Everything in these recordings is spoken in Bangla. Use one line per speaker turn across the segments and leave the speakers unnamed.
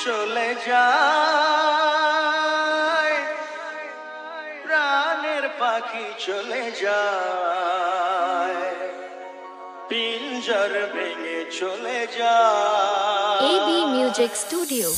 চলে যায় প্রাণের পাখি চলে যায় পিঞ্জর ভেঙে চলে যায়
AB Music Studio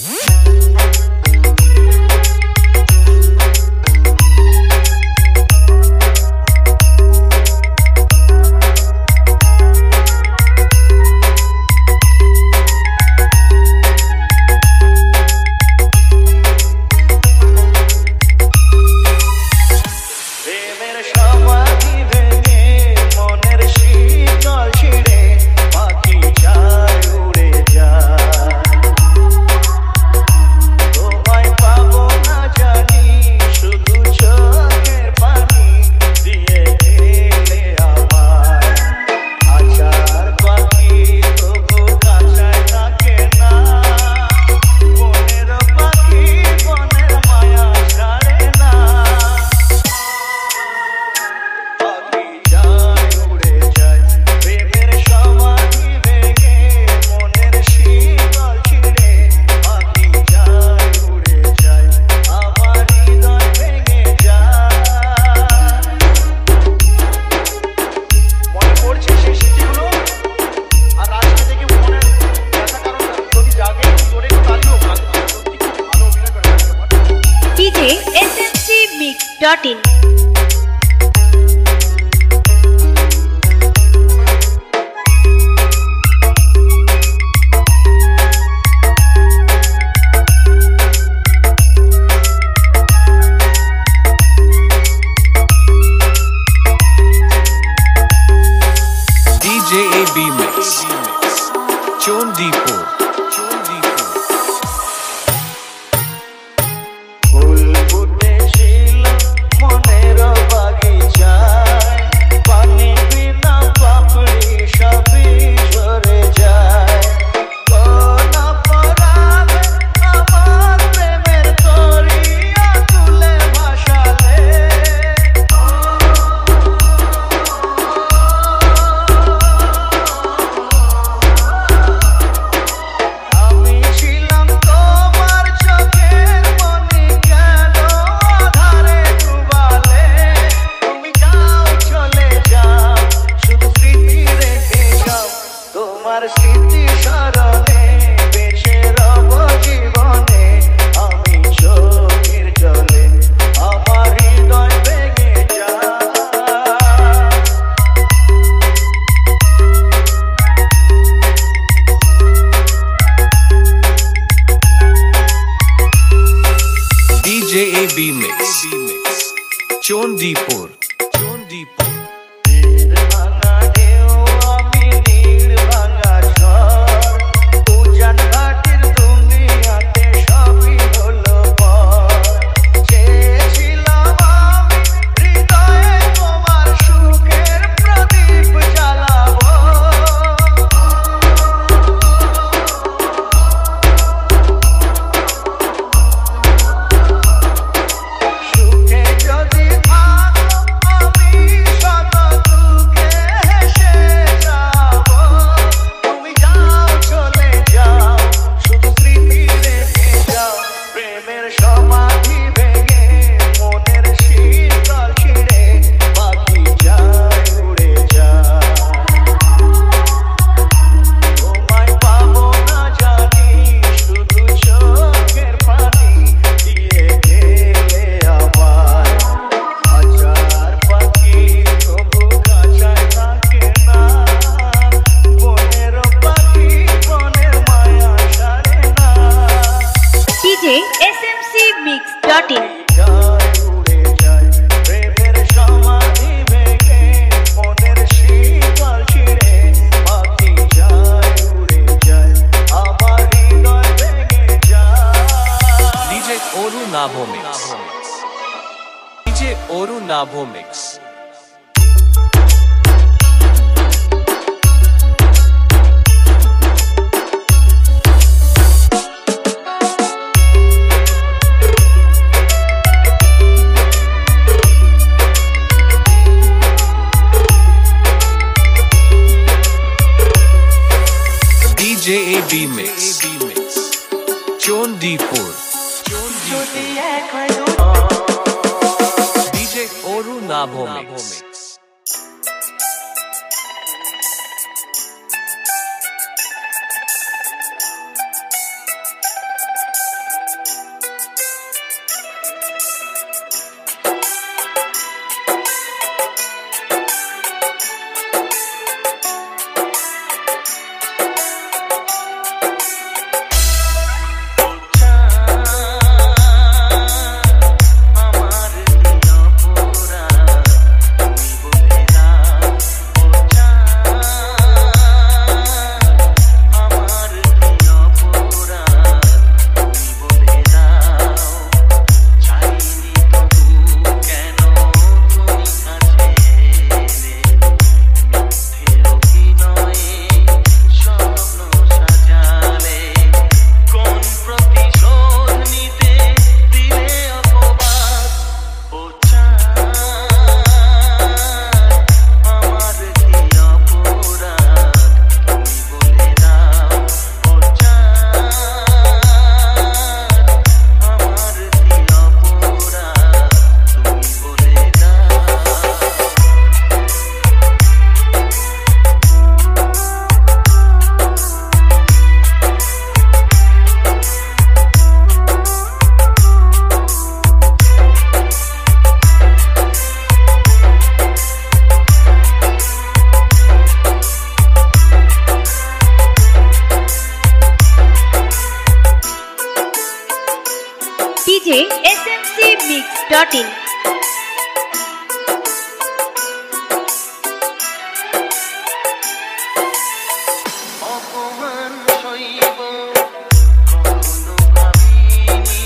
smcmix.in
DJ AB Mix Chondipur DJ AB Mix Chondipur
smcmix.in
DJ Oru Nabho Mix DJ Oru Nabho Mix DJ AB Mix Chandipur
যদি এক হয়
DJ Oru Nabho Mix
DJ smcmix.in
অপমান সইব কখনো ভাবিনি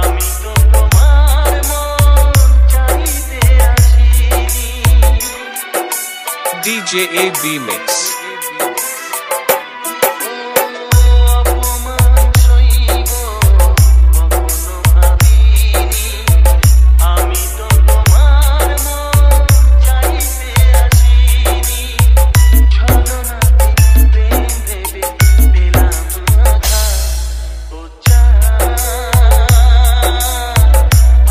আমি তো তোমার মন চাইতে আসিনি
DJ AB Mix
অপমান সইব কখনো ভাবিনি আমি তো তোমার মন চাইতে আসিনি ছলনাতে প্রেম ভেবে পেলাম আঘাত ও চাঁদ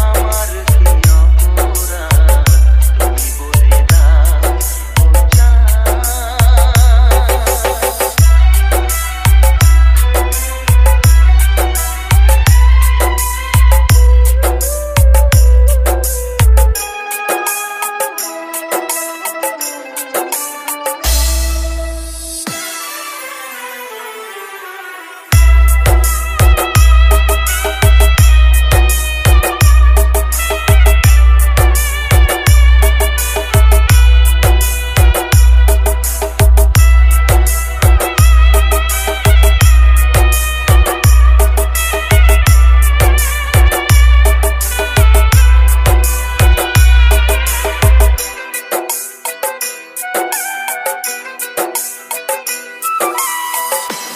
আমার কি অপরাধ তুমি বলে দাও ও চাঁদ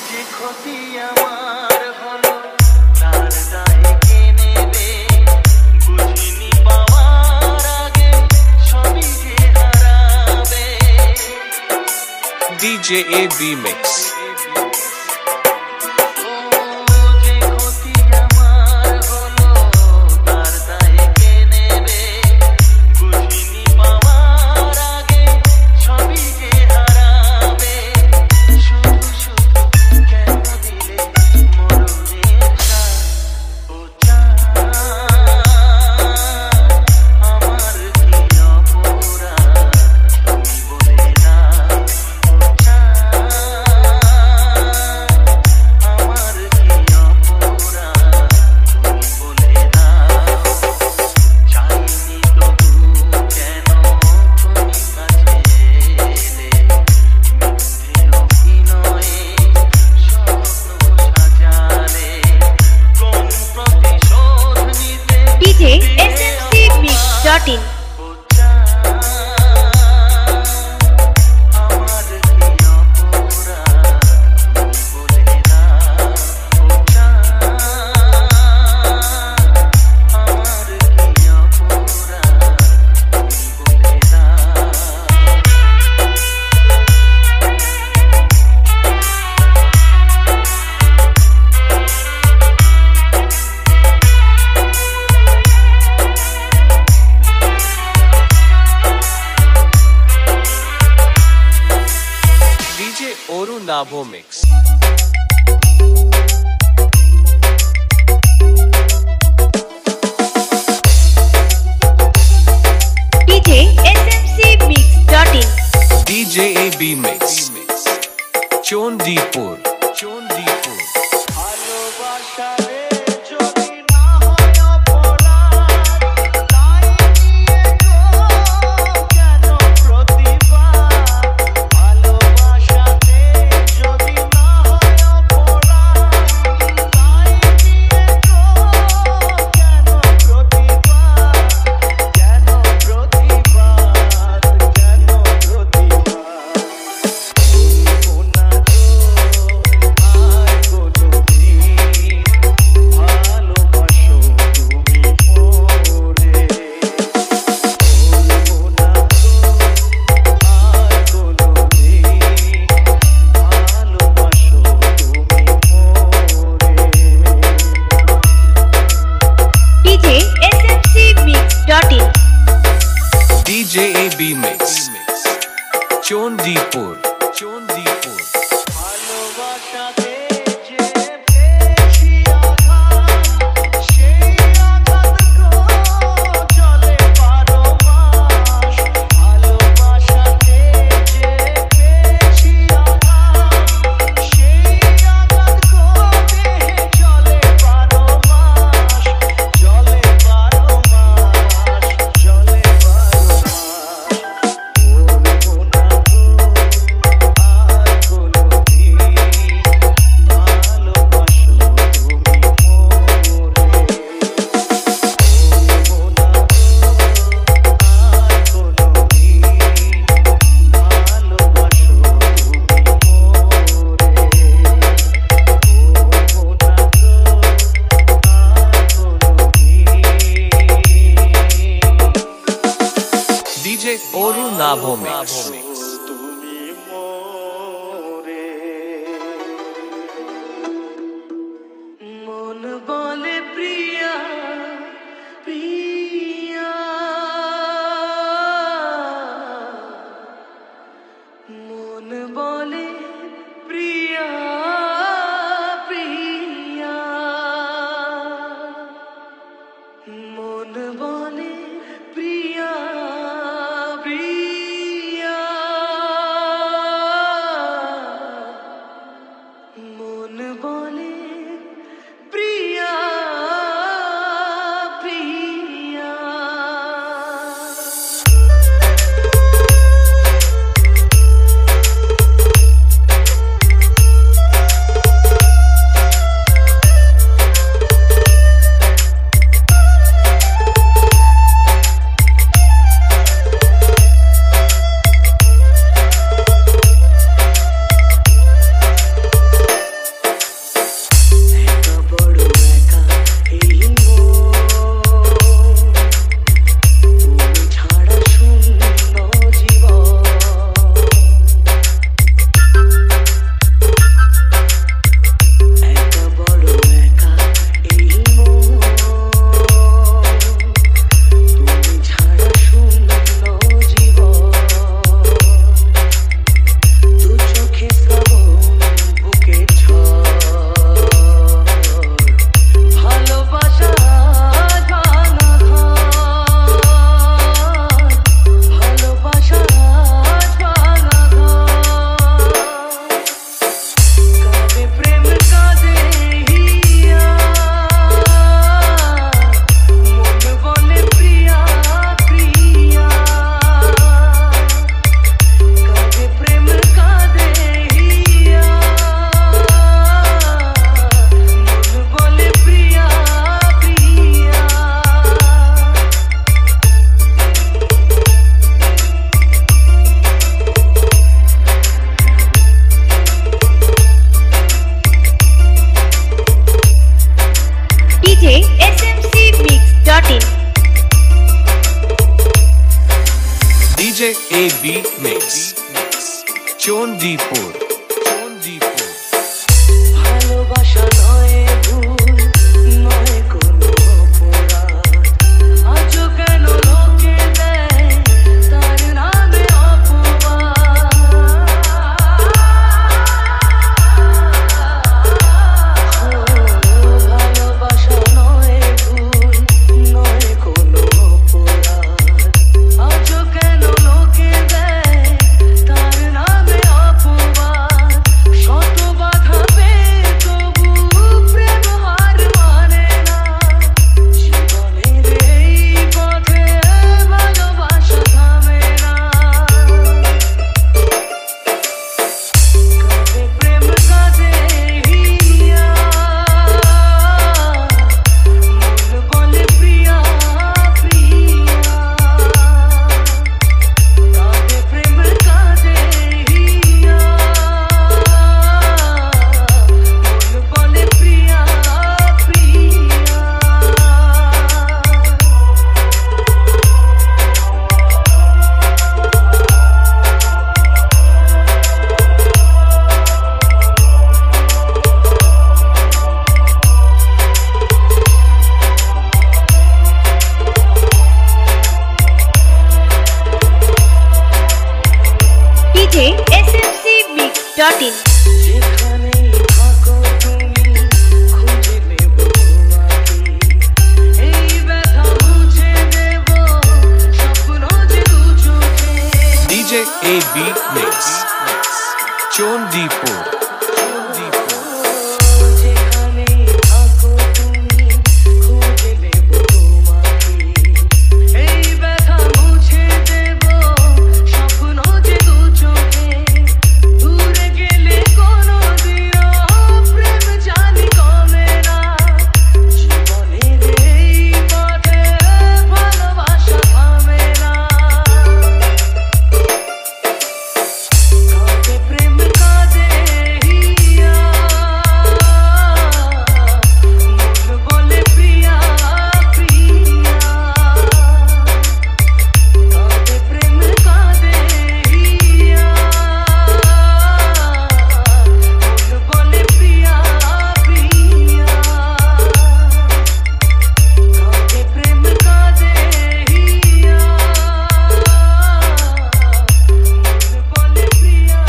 যে ক্ষতি আমার হলো তার দায় কে নেবে বুঝিনি পাওয়ার আগে সবই যে হারাবে
DJ AB Mix
ও যে ক্ষতি আমার হলো তার দায় কে নেবে বুঝিনি পাওয়ার আগে সবই যে হারাবে শুধু শুধু কেন দিলে মরণের সাথ ও চাঁদ আমার কি অপরাধ তুমি বলে দাও ও চাঁদ
Navo Mix.
DJ smcmix.in
DJ AB Mix. Chondipur. Chondipur.
ভালোবাসা রে যদি না হয় অপরাধ, তাই নিয়ে গো কেন প্রতিবাদ? ভালোবাসাতে যদি না হয় অপরাধ, তাই নিয়ে গো কেন প্রতিবাদ? কেন প্রতিবাদ? কেন প্রতিবাদ? ওনা গো আর কোনদিন ভালোবাসো তুমি মোরে। ওনা গো আর কোনদিন ভালোবাসো তুমি মোরে।
DJ smcmix.in
DJ AB Mix. Chondipur. Chondipur.
ভালোবাসাতে যে পেয়েছি আঘাত, সেই আঘাত গো চলে 12 মাস। ভালোবাসাতে যে পেয়েছি আঘাত, সেই আঘাত গো দেহে চলে 12 মাস। চলে 12 মাস, চলে 12 মাস। বলবো না গো আর কোনদিন ভালোবাসো তুমি মোরে। বলবো না গো আর কোনদিন ভালোবাসো তুমি মোরে।
DJ Oru Navo Mix.
তুমি মোরে। মন বলে প্রিয়া প্রিয়া, মন বলে প্রিয়া প্রিয়া, মন বলে প্রিয়া প্রিয়া, মন বলে প্রিয়া প্রিয়া। একা বড় একা এই মন, তুমি ছাড়া শূন্য জীবন। একা বড় একা এই মন, তুমি ছাড়া শূন্য জীবন। দু চোখে শ্রাবণ, বুকে ঝড়, ভালোবাসা ভাঙা ঘর, ভালোবাসা ভাঙা ঘর। কাঁদে প্রেম কাঁদে হিয়া, মন বলে প্রিয়া প্রিয়া। কাঁদে প্রেম কাঁদে হিয়া, মন বলে প্রিয়া প্রিয়া।
DJ smcmix.in
DJ AB Mix. Chondipur. Chondipur.
ভালোবাসা নয় ভুল, নয় কোনো অপরাধ, আজও কেন লোকে দেয় তার নামে অপবাদ।
mixmix.in
যেখানেই থাকো তুমি খুঁজে নেব তোমাকে এই ব্যথা মুছে দেব স্বপ্ন যে দু চোখে
DJ AB Mix Chondipur
যেখানেই থাকো তুমি খুঁজে নেব তোমাকে এই ব্যথা মুছে দেব স্বপ্ন যে দু চোখে দূরে গেলে কোনোদিনও প্রেম জানি কমে না জীবনের এই পথে ভালোবাসা থামে না কাঁদে প্রেম কাঁদে হিয়া মন বলে প্রিয়া প্রিয়া কাঁদে প্রেম কাঁদে হিয়া মন বলে প্রিয়া প্রিয়া কাঁদে প্রেম কাঁদে হিয়া মন বলে প্রিয়া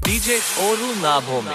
DJ Oru Nabhome